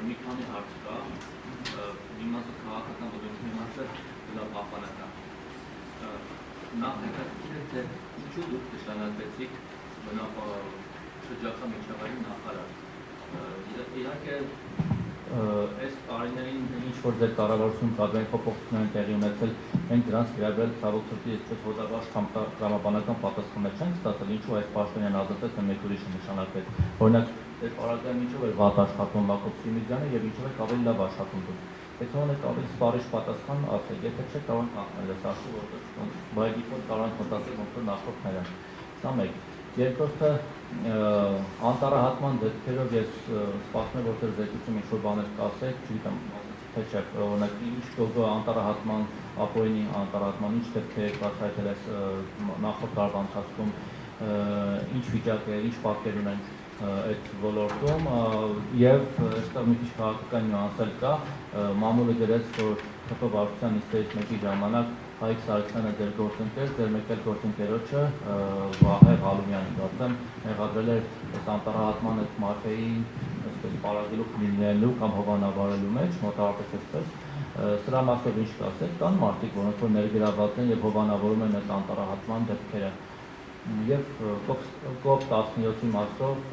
մի քանի հարց կա, մի մասը քաղաքական բնույթ, մի մասը բնապահպանական։ Նախ հետաքրքիր է, թե ինչու դուք նշանակվեցիք շրջակա միջավայրի նախարար։ Իհարկե, այս տարիներին ինչ-որ ձեր կառավարություն կազմային փոփոխություններ տեղի ունեցել, մենք դրանց վերաբերել ցավոք սրտի այսպես ոտաբաշխ տրամաբանական պատասխաններ չենք ստացել, ինչու այս պաշտոնյան ազատվեց և մեկ ուրիշը նշանակվեց։ Օրինակ, ձեր պարագայում ինչով էր վատ աշխատում Մակոբ Սիմիզյանը և ինչով եք ավելի լավ աշխատում դուք։ Եթե ունեք ավելի սպառիչ պատասխան, ասեք, եթե չեք կարող ենք ախնել այս աշխը, որտեղ բայդիֆոլտ կարող ենք մտածել ոնց որ նախորդները։ Սա մեկ։ Երկրորդը անտառահատման դեպքերով ես սպասում եմ, որ ձեր զեկույցում ինչ-որ բաներ կասեք, չգիտեմ, թե չէ, օրինակ ինչ անտառահատման, ապօրինի անտառահատման ինչ դեպքեր եք բացահայտել այս նախորդ տարվա ընթացքում, ինչ վիճակ է, ինչ պատկեր ունենք այդ ոլորտում և այստեղ մի քիչ քաղաքական նյուանս էլ կա, մամուլը գրեց, որ ՀՊ վարչության նիստերից մեկի ժամանակ Հայկ Սարգսյանը ձեր գործընկեր, ձեր մեկ էլ գործընկերոջը Վահե Ղալումյանը կարծեմ մեղադրել էր այս անտառահատման այդ մաֆիայի այսպես պարագելու խմիլնելու կամ հովանավորելու մեջ, մոտավորապես այսպես, սրա մասով ինչ կասեք, կան մարդիկ, որոնք որ ներգրավված են և հովանավորում են այդ անտառահատման դեպքերը։ Եվ COP17-ի մասով,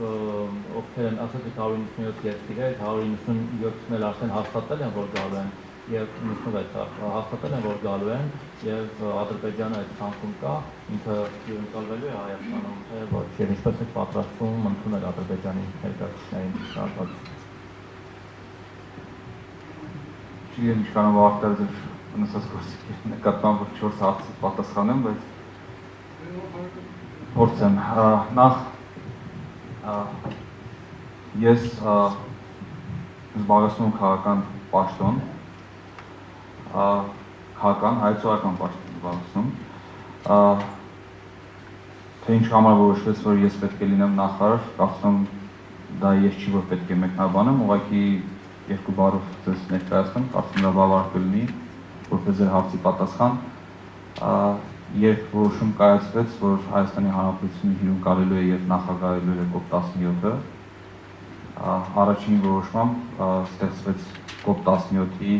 ովքեր են ասացիք 197 երկրներ, 197-ն էլ արդեն հաստատել են, որ գալու են, և 96 հաստատել են, որ գալու են, և Ադրբեջանը այդ ցանկում կա, ինքը հյուրընկալվելու է Հայաստանում, թե ոչ, և ինչպես եք պատրաստվում ընդունել Ադրբեջանի ներկայացուցիչներին շնորհակալություն։ Չի ինչքանով արտեր ձեր նսած գործիքի նկատմամբ 4 հարցի պատասխանեմ, բայց փորձեմ։ Նախ ես զբաղեցնում եմ քաղաքական պաշտոն, քաղաքական հայեցողական պաշտոն զբաղեցնում, թե ինչ համար որոշվեց, որ ես պետք է լինեմ նախարար, կարծում եմ դա ես չի, որ պետք է մեկնաբանեմ, ուղղակի երկու բառով ձեզ ներկայացնեմ, կարծում եմ դա բավարար կլինի, որպես ձեր հարցի պատասխան, երբ որոշում կայացվեց, որ Հայաստանի Հանրապետությունը հյուրընկալելու է և նախագահելու է COP17-ը, առաջին որոշմամբ ստեղծվեց COP17-ի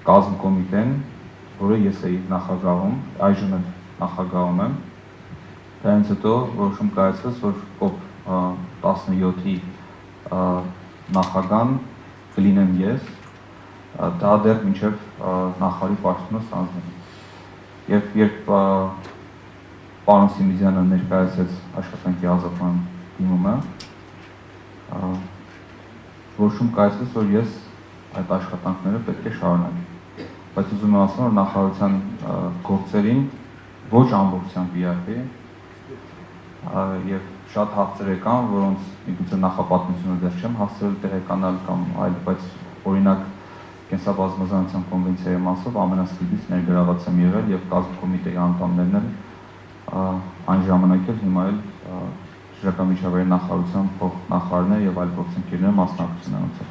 կազմկոմիտեն, որը ես էի նախագահում, այժմ էլ նախագահում եմ, դրանից հետո որոշում կայացվեց, որ COP17-ի նախագահն կլինեմ ես, դա դեռ մինչև նախարարի պաշտոնը ստանձնեմ։ Եվ երբ պարոն Սիմիզյանը ներկայացրեց աշխատանքի ազատման դիմումը, որոշում կայացվեց, որ ես այդ աշխատանքները պետք է շարունակեմ։ Բայց ուզում եմ ասեմ, որ նախարարության գործերին ոչ ամբողջությամբ իհարկե և շատ հարցեր կան, որոնց միգուցե նախապատմությունը դեռ չեմ հասցրել տեղեկանալ կամ այլ, բայց օրինակ կենսաբազմազանության կոնվենցիայի մասով ամենասկզբից ներգրաված եմ եղել և կազմկոմիտեի անդամներն էլ այն ժամանակ էլ հիմա էլ շրջակա միջավայրի նախարարության փոխնախարարներ և այլ գործընկերներ մասնակցություն են ունեցել։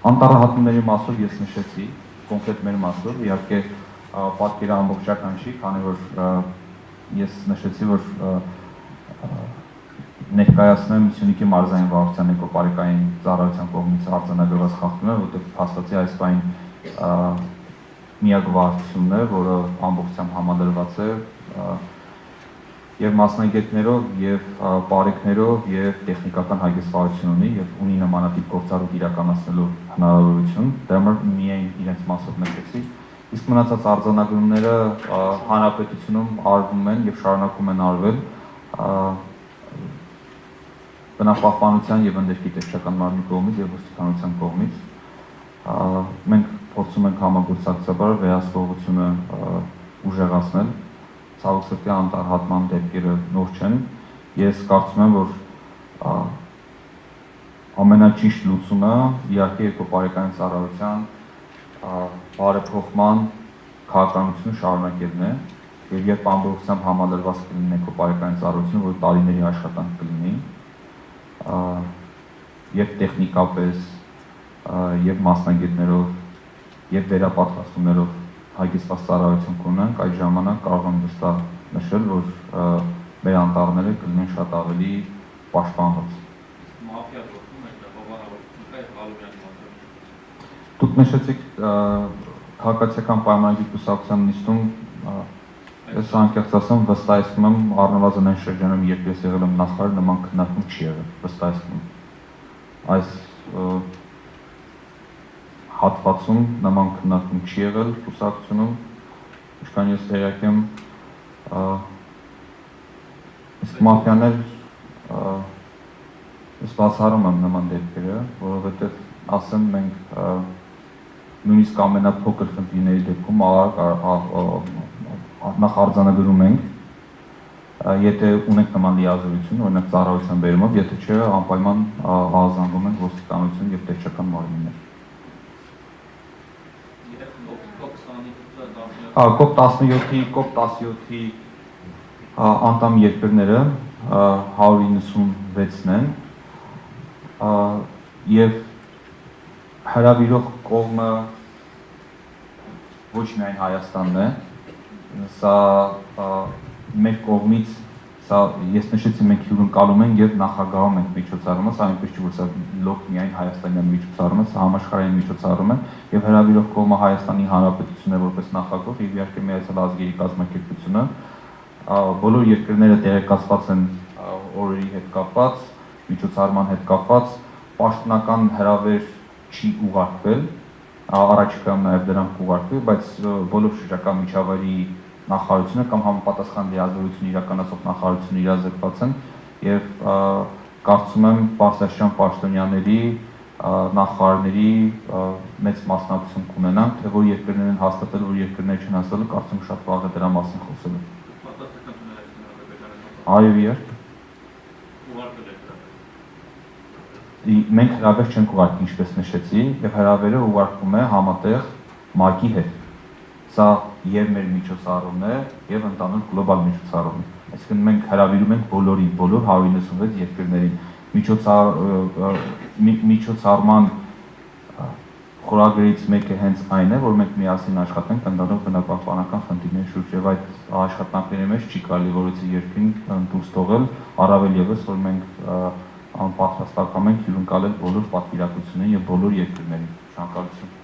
Անտառահատումների մասով ես նշեցի, կոնկրետ մեր մասով, իհարկե պատկերը ամբողջական չի, քանի որ ես նշեցի, որ ներկայացնում եմ Սյունիքի մարզային վարչության էկոպարիկային ծառայության կողմից արձանագրված խախտումներ, որտեղ փաստացի այս բան միակ վարչությունն է, որը ամբողջությամբ համալրված է և մասնագետներով, և պարեկներով, և տեխնիկական հագեցվածություն ունի և ունի նմանատիպ գործառույթ իրականացնելու հնարավորություն, դրա համար միայն իրենց մասով նշեցի, իսկ մնացած արձանագրումները հանրապետությունում արվում են և շարունակում են արվել բնապահպանության և ներքին մարմնի կողմից և ոստիկանության կողմից։ Մենք փորձում ենք համագործակցաբար վերահսկողությունը ուժեղացնել, ցավոք սրտի անտառահատման դեպքերը նոր չեն։ Ես կարծում եմ, որ ամենաճիշտ լուծումը իհարկե էկոպարիկային ծառայության բարեփոխման քաղաքականությունը շարունակելն է և երբ ամբողջությամբ համալրված կլինի էկոպարիկային ծառայությունը, որ տարիների աշխատանք կլինի և տեխնիկապես և մասնագետներով և վերապատրաստումներով հագեցված ծառայություն կունենանք, այդ ժամանակ կարող եմ վստահ նշել, որ մեր անտառները կլինեն շատ ավելի պաշտպանված։ Մաֆիա գործում է, հովանավորություն Դուք նշեցիք քաղաքացիական պայմանագրի կուսակցության նիստում ես անկեղծ ասեմ վստահեցնում եմ առնվազն այն շրջանում երբ ես եղել եմ նախարար նման քննարկում չի եղել վստահեցնում այս հատվածում նման քննարկում չի եղել կուսակցությունում ինչքան ես տեղյակ եմ իսկ մաֆիաներ ես բացառում եմ նման դեպքերը որովհետև ասեմ մենք նույնիսկ ամենափոքր խնդիրների դեպքում նախ արձանագրում ենք եթե ունենք նման լիազորություն օրինակ ծառայության բերումով եթե չէ անպայման ահազանգում ենք ոստիկանություն եւ տեղեկական մարմիններ COP 17-ի անդամ երկրները 196-ն են եւ հրավիրող կողմը ոչ միայն Հայաստանն է սա մեր կողմից սա ես նշեցի մենք հյուրընկալում ենք եւ նախագահում ենք միջոցառումը սա այնպես չի որ սա լոկ միայն հայաստանյան միջոցառում է սա համաշխարհային միջոցառում է եւ հրավիրող կողմը Հայաստանի Հանրապետությունն է որպես նախագահ եւ իհարկե Միացյալ Ազգերի կազմակերպությունը բոլոր երկրները տեղեկացված են օրերի հետ կապված միջոցառման հետ կապված պաշտոնական հրավեր չի ուղարկվել առաջիկայում նաեւ դրանք կուղարկվի բայց բոլոր շրջակա միջավայրի նախարարությունը կամ համապատասխան լիազորություն իրականացող նախարարությունը իրազեկված են եւ կարծում եմ Պարսաշյան պաշտոնյաների նախարարների մեծ մասնակցություն կունենան թե որ երկրներն են հաստատել որ երկրներ չեն հաստատել կարծում շատ վաղ է դրա մասին խոսելու այո իհարկե մենք հրավեր չենք ուղարկի ինչպես նշեցի եւ հրավերը ուղարկվում է համատեղ ՄԱԿ-ի հետ սա եւ մեր միջոցառումն է եւ ընդհանուր գլոբալ միջոցառումն է այսինքն մենք հրավիրում ենք բոլորին բոլոր 196 երկրներին միջոցառման խորագրերից մեկը հենց այն է որ մենք միասին աշխատենք ընդհանուր բնապահպանական խնդիրների շուրջ եւ այդ աշխատանքների մեջ չի կարելի որևէ երկրին դուրս թողել առավել եւս որ մենք պատրաստական ենք հյուրընկալել բոլոր պատվիրակություններին եւ բոլոր երկրներին շնորհակալություն